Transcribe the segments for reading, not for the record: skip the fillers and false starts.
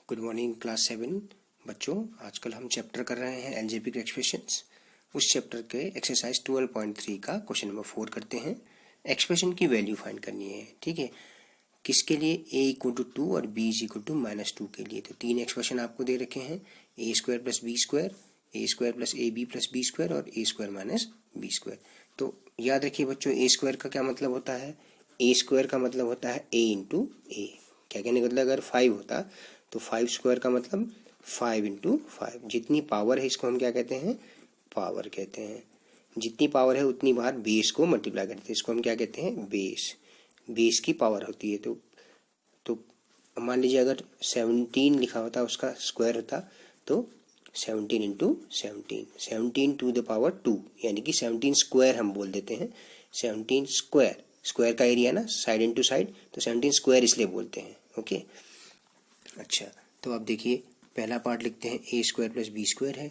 Good morning class 7 बच्चों। आजकल हम चैप्टर कर रहे हैं अलजेब्रिक एक्सप्रेशंस। उस चैप्टर के एक्सरसाइज 12.3 का क्वेश्चन नंबर 4 करते हैं। एक्सप्रेशन की वैल्यू फाइंड करनी है, ठीक है। किसके लिए? a = 2 और b = -2 के लिए। तो तीन एक्सप्रेशन आपको दे रखे हैं, a² + b², a² + ab + b² और a² - b²। तो याद रखिए बच्चों, a² का क्या मतलब होता है? a² का मतलब होता है a × a। क्या कहने का मतलब, अगर 5 होता तो 5² का मतलब 5 × 5। जितनी पावर है इसको हम क्या कहते हैं? पावर कहते हैं। जितनी पावर है उतनी बार बेस को मल्टीप्लाई करते हैं, इसको हम क्या कहते हैं? बेस। बेस की पावर होती है। तो मान लीजिए अगर 17 लिखा होता, उसका स्क्वायर होता तो 17 × 17, 17 टू द पावर 2, यानी कि 17 स्क्वायर हम बोल देते हैं। 17 स्क्वायर, स्क्वायर का एरिया ना, साइड इंटू साइड, तो 17 स्क्वायर इसलिए बोलते हैं। ओके, अच्छा। तो आप देखिए, पहला पार्ट लिखते हैं a² + b² है।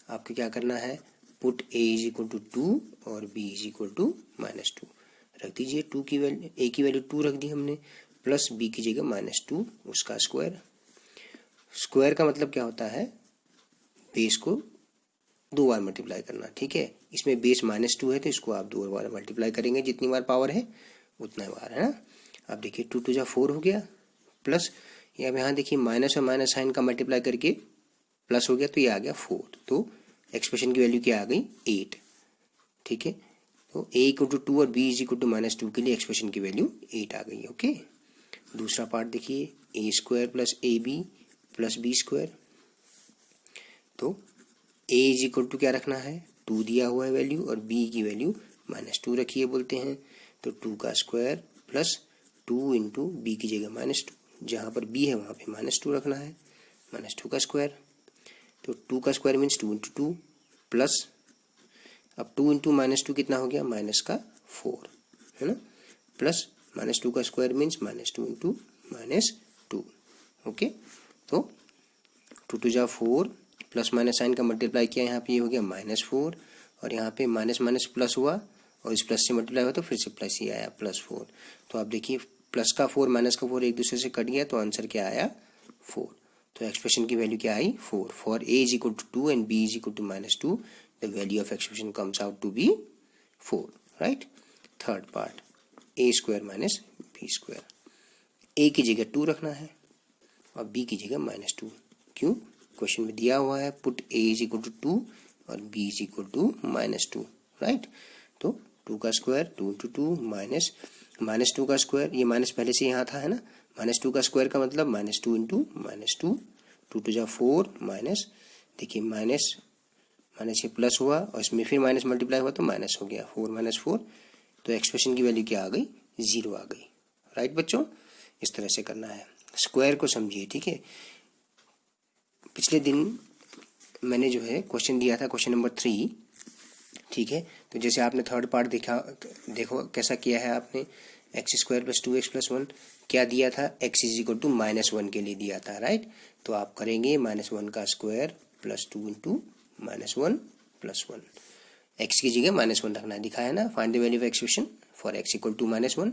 आपको क्या करना है? पुट a = 2 और b = -2 रख दीजिए। 2 की वैल्यू, a की वैल्यू 2 रख दी हमने, प्लस b की जगह -2 उसका स्क्वायर। स्क्वायर का मतलब क्या होता है? बेस को 2 बार मल्टीप्लाई करना, ठीक है। इसमें बेस -2 है तो इसको आप 2 बार मल्टीप्लाई करेंगे, जितनी बार पावर है उतना बार, है ना। अब देखिए 2 × 4 हो गया, प्लस अब यहाँ देखिए माइनस और माइनस साइन का मल्टीप्लाई करके प्लस हो गया, तो ये आ गया 4। तो एक्सप्रेशन की वैल्यू क्या आ गई? 8, ठीक है। तो a = 2 और b = -2 के लिए एक्सप्रेशन की वैल्यू 8 आ गई। ओके, दूसरा पार्ट देखिए, a² + ab + b²। तो a = क्या रखना है? 2 दिया हुआ है वैल्यू, और b की वैल्यू -2 रखिए बोलते हैं। तो 2 का स्क्वायर प्लस 2 × b की जगह -2, जहाँ पर b है वहाँ पे -2 रखना है, -2 का स्क्वायर। तो 2 का स्क्वायर मीन्स 2 × 2 प्लस, अब 2 × -2 कितना हो गया? -4, है ना, प्लस -2 का स्क्वायर मीन्स -2 × -2। ओके, तो 2 × 2 = 4, प्लस माइनस साइन का मल्टीप्लाई किया, यहाँ पे ये हो गया -4, और यहाँ पे माइनस माइनस प्लस हुआ, और इस प्लस से मल्टीप्लाई हुआ तो फिर से प्लस ही आया, +4। तो आप देखिए, प्लस का 4 माइनस का 4 एक दूसरे से कट गया, तो आंसर क्या आया? 4। तो एक्सप्रेशन की वैल्यू क्या आई? 4। For a = 2 and b = -2, the value of expression comes out to be 4, right. Third part, a² - b²। a की जगह 2 रखना है और b की जगह -2। क्यों? क्वेश्चन में दिया हुआ है, पुट a = 2 और b = -2, राइट। तो 2 का स्क्वायर, 2 × 2 -2 का स्क्वायर, ये माइनस पहले से यहाँ था, है ना। -2 का स्क्वायर का मतलब -2 × -2, 2 × 2 = 4, माइनस, देखिए माइनस माइनस ये प्लस हुआ, और इसमें फिर माइनस मल्टीप्लाई हुआ तो माइनस हो गया, 4 - 4। तो एक्सप्रेशन की वैल्यू क्या आ गई? 0 आ गई, राइट बच्चों। इस तरह से करना है, स्क्वायर को समझिए, ठीक है। पिछले दिन मैंने जो है क्वेश्चन दिया था, क्वेश्चन नंबर 3, ठीक है। तो जैसे आपने थर्ड पार्ट देखा, देखो कैसा किया है आपने। x² + 2x + 1 क्या दिया था? x = -1 के लिए दिया था, राइट। तो आप करेंगे -1 का स्क्वायर प्लस 2 × -1 + 1। x की जगह -1 रखना है, दिखाया ना। Find the value of expression for x = -1।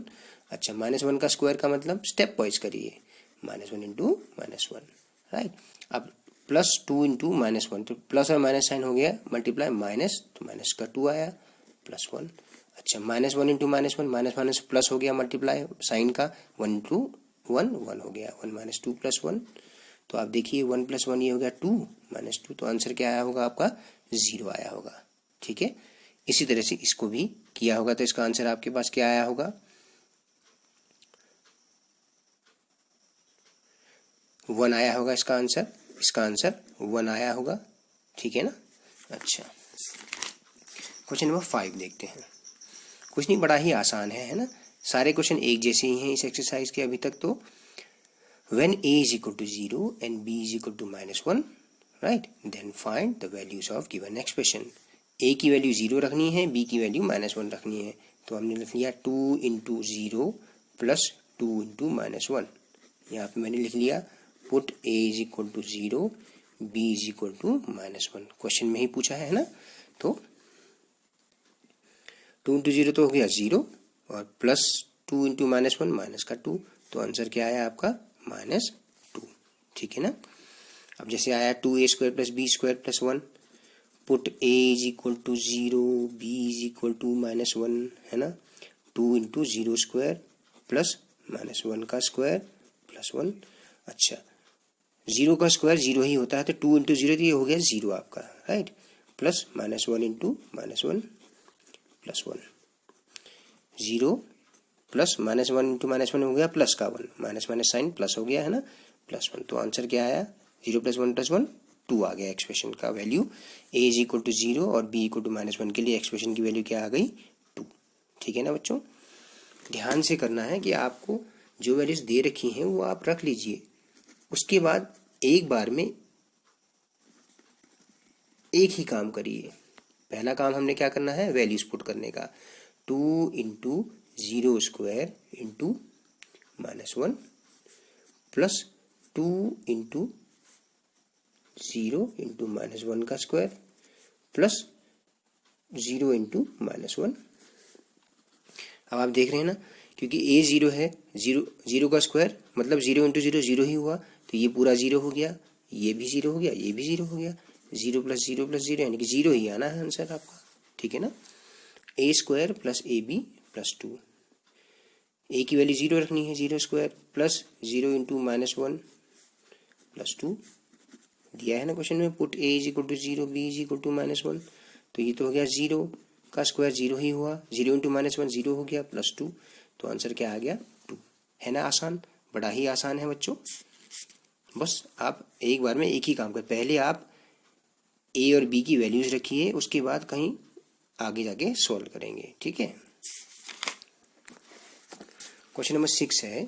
अच्छा, -1 का स्क्वायर का मतलब स्टेप वाइज करिए, -1 × -1, राइट। अब +2 × -1, तो प्लस और माइनस साइन हो गया, मल्टीप्लाई माइनस, तो माइनस का 2 आया, +1। अच्छा, -1 × -1, माइनस माइनस प्लस हो गया, मल्टीप्लाई साइन का, 1 × 1 1 हो गया, 1 - 2 + 1। तो आप देखिए 1 + 1 ये हो गया 2 - 2, तो आंसर क्या आया होगा आपका? 0 आया होगा, ठीक है। इसी तरह से इसको भी किया होगा, तो इसका आंसर आपके पास क्या आया होगा? 1 आया होगा इसका आंसर, 1 आया होगा, ठीक है ना। अच्छा, क्वेश्चन नंबर 5 देखते हैं। कुछ नहीं, बड़ा ही आसान है ना। सारे क्वेश्चन एक जैसे ही हैं इस एक्सरसाइज के अभी तक। तो when a = 0 and b = -1, right, then find the values of given expression. a की वैल्यू 0 रखनी है, b की वैल्यू -1 रखनी है। तो हमने लिख लिया 2 × 0 + 2 × -1। यहाँ पे मैंने लिख लिया पुट a = 0, b = -1। क्वेश्चन में ही पूछा है ना। तो 2 × 0 तो हो गया 0, और प्लस 2 × -1 माइनस का 2, तो आंसर क्या आया आपका? -2, ठीक है ना। अब जैसे आया 2a² + b² + 1, put a = 0, b = -1, है ना। 2 × 0² + -1 का स्क्वायर + 1। अच्छा, 0 का स्क्वायर 0 ही होता है, तो 2 × 0 तो ये हो गया 0 आपका, राइट। प्लस -1 × -1 + 1, 0 प्लस -1 × -1 हो गया प्लस का 1, माइनस साइन प्लस हो गया, है ना, +1। तो आंसर क्या आया, 0 + 1 + 1 2 आ गया एक्सप्रेशन का वैल्यू। a = 0 और b = -1 के लिए एक्सप्रेशन की वैल्यू क्या आ गई, 2। ठीक है ना बच्चों, ध्यान से करना है कि आपको जो वैल्यूज दे रखी हैं वो आप रख लीजिए। उसके बाद एक बार में एक ही काम करिए। पहला काम हमने क्या करना है, वैल्यूज पुट करने का। 2 × 0² × -1 प्लस 2 × 0 × -1 का स्क्वायर प्लस 0 × -1। अब आप देख रहे हैं ना, क्योंकि a 0 है, 0 का स्क्वायर मतलब 0 × 0 0 ही हुआ, तो ये पूरा 0 हो गया, ये भी 0 हो गया, ये भी 0 हो गया। 0 + 0 + 0 यानी कि 0 ही आना है आंसर आपका। ठीक है ना, a² + ab + 2, a की वैल्यू 0 रखनी है, 0² प्लस 0 × -1 + 2 दिया है ना क्वेश्चन में। पुट a = 0, b = -1, तो ये तो हो गया 0 का स्क्वायर 0 ही हुआ, 0 × -1 0 हो गया प्लस 2, तो आंसर क्या आ गया, 2। है ना आसान, बड़ा ही आसान है बच्चों। बस आप एक बार में एक ही काम कर, पहले आप a और b की वैल्यूज रखिए, उसके बाद कहीं आगे जाके सॉल्व करेंगे। ठीक है, क्वेश्चन नंबर 6 है,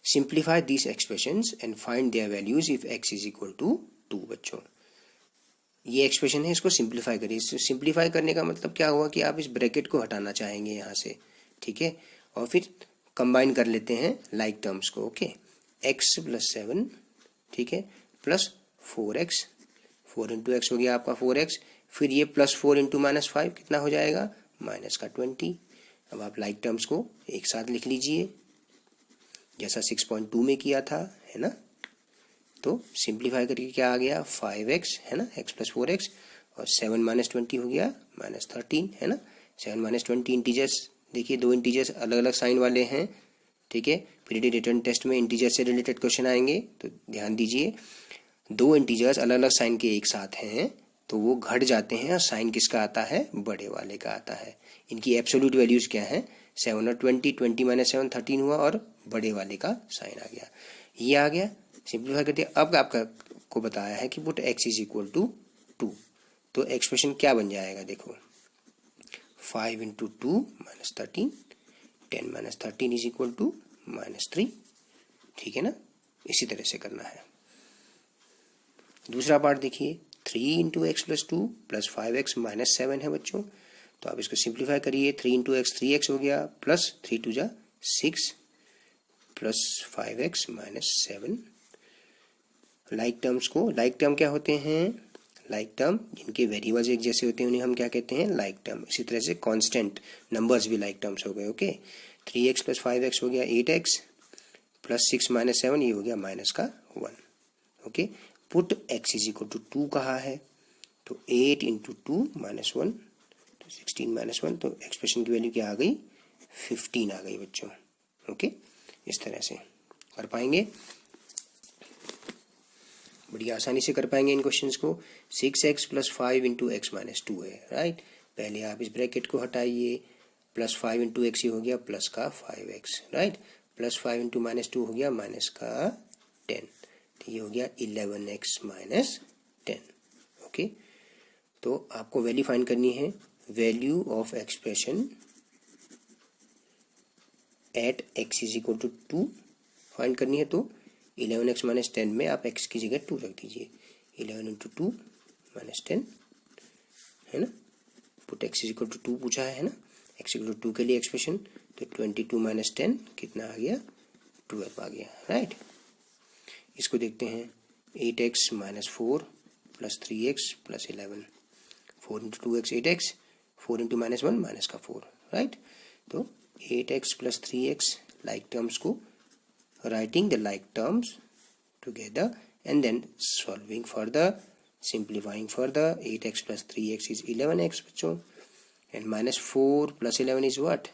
simplify this expressions and find there values if x = 2। बच्चों ये एक्सप्रेशन है, इसको सिंप्लीफाई करिए। सिंप्लीफाई करने का मतलब क्या हुआ कि आप इस ब्रैकेट को हटाना चाहेंगे यहाँ से, ठीक है, और फिर कंबाइन कर लेते हैं लाइक टर्म्स को। ओके, x + 7, ठीक है, प्लस 4x, 4 × x हो गया आपका 4x, फिर ये +4 × -5 कितना हो जाएगा, -20। अब आप लाइक टर्म्स को एक साथ लिख लीजिए जैसा 6.2 में किया था, है ना। तो सिंप्लीफाई करके क्या आ गया, 5x, है ना, x + 4x, और 7 - 20 हो गया -13, है ना। 7 - 20 इंटीजर्स, देखिए दो इंटीजर्स अलग अलग साइन वाले हैं, ठीक है। प्रीडी रिटर्न टेस्ट में इंटीजर से रिलेटेड क्वेश्चन आएंगे, तो ध्यान दीजिए, दो इंटीजर्स अलग अलग साइन के एक साथ हैं तो वो घट जाते हैं और साइन किसका आता है, बड़े वाले का आता है। इनकी एब्सोल्यूट वैल्यूज क्या है, 7 और 20, 20 - 7 13 हुआ, और बड़े वाले का साइन आ गया, ये आ गया। सिंप्लीफाई करते अब आपका को बताया है कि पुट x = 2, तो एक्सप्रेशन क्या बन जाएगा, देखो 5 × 2 - 13, 10 - 13 = -3। ठीक है ना, इसी तरह से करना है। दूसरा पार्ट देखिए, 3 × x + 2 + 5x - 7 है बच्चों, तो आप इसको सिंप्लीफाई करिए। 3 × x 3x हो गया, plus 3 × 2 = 6 plus 5x - 7। Like terms को, लाइक टर्म क्या होते हैं, लाइक टर्म जिनके वेरिएबल्स एक जैसे होते हैं उन्हें हम क्या कहते हैं, लाइक टर्म। इसी तरह से कांस्टेंट नंबर्स भी लाइक टर्म्स हो गए। ओके, 3x + 5x हो गया 8x, प्लस 6 - 7 ये हो गया -1। ओके, पुट x = 2 कहा है, तो 8 × 2 - 1, तो 16 - 1, तो एक्सप्रेशन की वैल्यू क्या आ गई, 15 आ गई बच्चों। ओके, इस तरह से कर पाएंगे, बड़ी आसानी से कर पाएंगे इन क्वेश्चंस को। 6x + 5 × x - 2 है, राइट। पहले आप इस ब्रैकेट को हटाइए, +5 × x ये हो गया प्लस का 5x, राइट, +5 × -2 हो गया माइनस का 10, तो ये हो गया 11x - 10। ओके, तो आपको वैल्यू फाइंड करनी है, value of expression at x = 2 find करनी है, तो 11x - 10 में आप x की जगह 2 रख दीजिए, 11 × 2 - 10, है ना। पुट x = 2 पूछा है ना, x = 2 के लिए एक्सप्रेशन, तो 22 - 10 कितना आ गया, 12 आ गया, राइट। इसको देखते हैं, 8x - 4 + 3x + 11, 4 × 2x 8x, 4 × -1 -4, right. तो 8x + 3x लाइक टर्म्स को, writing the like terms together and then solving further, simplifying further. 8x plus 3x is 11x बच्चों, and minus 4 plus 11 is what?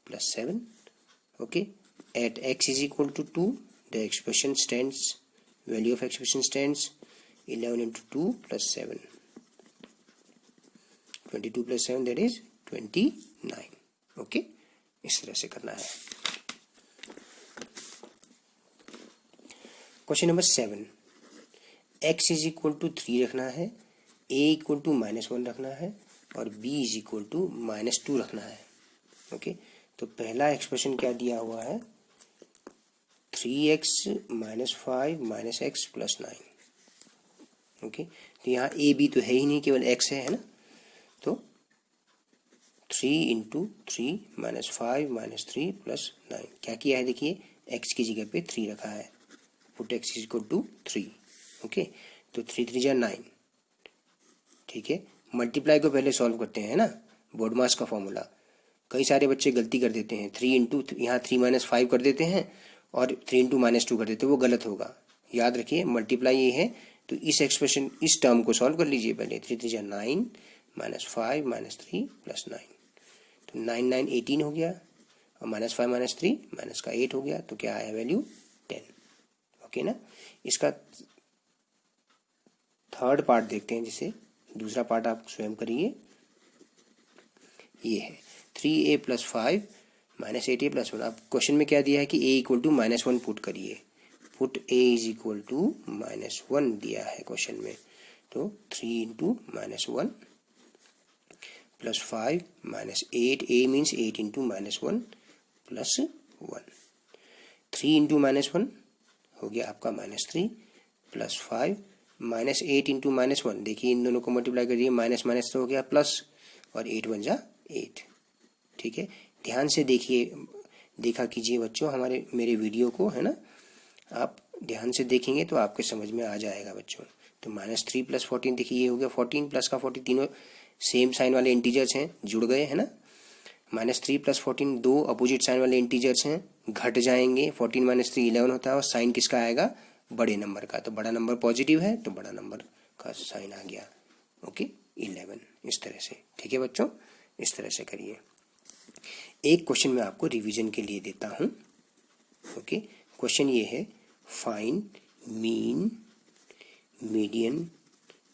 Plus 7. Okay, at x is equal to 2, the expression stands, value of expression stands 11 into 2 plus 7. 22 plus 7 that is 29. Okay, इस तरह से करना है. Question number 7. x is equal to 3 रखना है, a equal to -1 रखना है और b इज इक्वल टू -2 रखना है. ओके, तो पहला एक्सप्रेशन क्या दिया हुआ है? 3x - 5 - x + 9. ओके, तो यहाँ a b तो है ही नहीं, केवल x है ना. तो 3 इंटू 3 - 5 - 3 + 9 क्या किया है? देखिए x की जगह पे 3 रखा है. Put x is equal to 3. Okay, तो 3 3 जा 9. ठीक है, मल्टीप्लाई को पहले सॉल्व करते हैं ना, बोडमास का फॉर्मूला. कई सारे बच्चे गलती कर देते हैं, 3 इंटू यहाँ 3 - 5 कर देते हैं और 3 इंटू -2 कर देते हैं, वो गलत होगा. याद रखिए मल्टीप्लाई ये है, तो इस एक्सप्रेशन, इस टर्म को सॉल्व कर लीजिए पहले. 3 3 जा 9 - 5 - 3 + 9. तो 9 9 18 हो गया और -5 - 3 माइनस का 8 हो गया. तो क्या आया वैल्यू? 10. ओके ना. इसका थर्ड पार्ट देखते हैं, जिसे दूसरा पार्ट आप स्वयं करिए. ये है 3a + 5 - 8a + 1. अब क्वेश्चन में क्या दिया है कि a इक्वल टू -1 पुट करिए. Put a is equal to -1 दिया है क्वेश्चन में. तो 3 into -1 + 5 - 8, a means 8 into -1 + 1. 3 into -1 हो गया आपका -3 + 5 - 8 इंटू -1. देखिए इन दोनों को मल्टीप्लाई करिए, माइनस माइनस तो हो गया प्लस, और 8 1 जा 8. ठीक है, ध्यान से देखिए, देखा कीजिए बच्चों हमारे मेरे वीडियो को, है ना. आप ध्यान से देखेंगे तो आपके समझ में आ जाएगा बच्चों. तो -3 + 14, देखिए ये हो गया 14 प्लस का 40, तीनों सेम साइन वाले इंटीजर्स हैं, जुड़ गए है ना. -3 + 14 दो अपोजिट साइन वाले इंटीजर्स हैं, घट जाएंगे. 14 - 3 11 होता है, और साइन किसका आएगा? बड़े नंबर का. तो बड़ा नंबर पॉजिटिव है, तो बड़ा नंबर का साइन आ गया. ओके, 11. इस तरह से. ठीक है बच्चों, इस तरह से करिए. एक क्वेश्चन मैं आपको रिवीजन के लिए देता हूं. ओके, क्वेश्चन ये है, find mean, median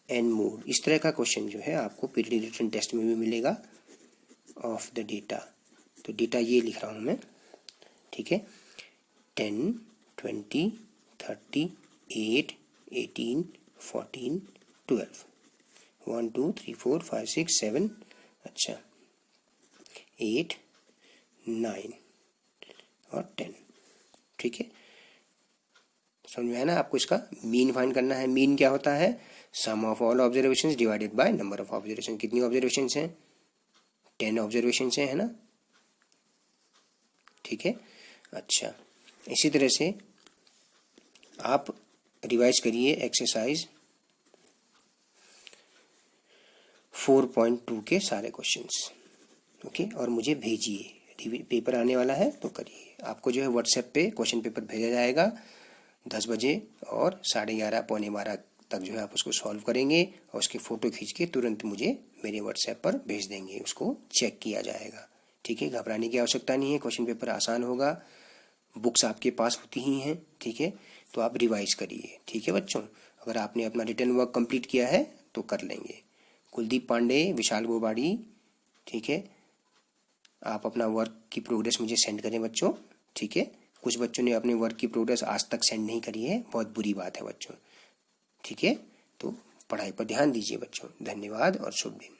and mode. इस तरह का क्वेश्चन जो है आपको पीरियड रिटन टेस्ट में भी मिलेगा. ऑफ द डेटा, तो डेटा ये लिख रहा हूं मैं. ठीक है, 10 20 30 8 18 14 12 1 2 3 4 5 6 7. अच्छा, 8 9 और 10. ठीक है, समझ में आया ना. आपको इसका मीन फाइंड करना है. मीन क्या होता है? Sum of all observations divided by number of observation. कितनी ऑब्जर्वेशंस हैं? 10 ऑब्जर्वेशंस हैं, है ना. ठीक है. अच्छा, इसी तरह से आप रिवाइज करिए एक्सरसाइज 4.2 के सारे क्वेश्चंस. ओके, और मुझे भेजिए. पेपर आने वाला है तो करिए. आपको जो है व्हाट्सएप पे क्वेश्चन पेपर भेजा जाएगा 10 बजे, और 11:30 पौने 12 तक जो है आप उसको सॉल्व करेंगे, और उसकी फ़ोटो खींच के तुरंत मुझे मेरे व्हाट्सएप पर भेज देंगे. उसको चेक किया जाएगा. ठीक है, घबराने की आवश्यकता नहीं है. क्वेश्चन पेपर आसान होगा, बुक्स आपके पास होती ही हैं. ठीक है, तो आप रिवाइज करिए. ठीक है बच्चों, अगर आपने अपना रिटर्न वर्क कंप्लीट किया है तो कर लेंगे. कुलदीप पांडे, विशाल गोबाड़ी. ठीक है, आप अपना वर्क की प्रोग्रेस मुझे सेंड करें बच्चों. ठीक है, कुछ बच्चों ने अपने वर्क की प्रोग्रेस आज तक सेंड नहीं करी है, बहुत बुरी बात है बच्चों. ठीक है, तो पढ़ाई पर ध्यान दीजिए बच्चों. धन्यवाद और शुभ दिन.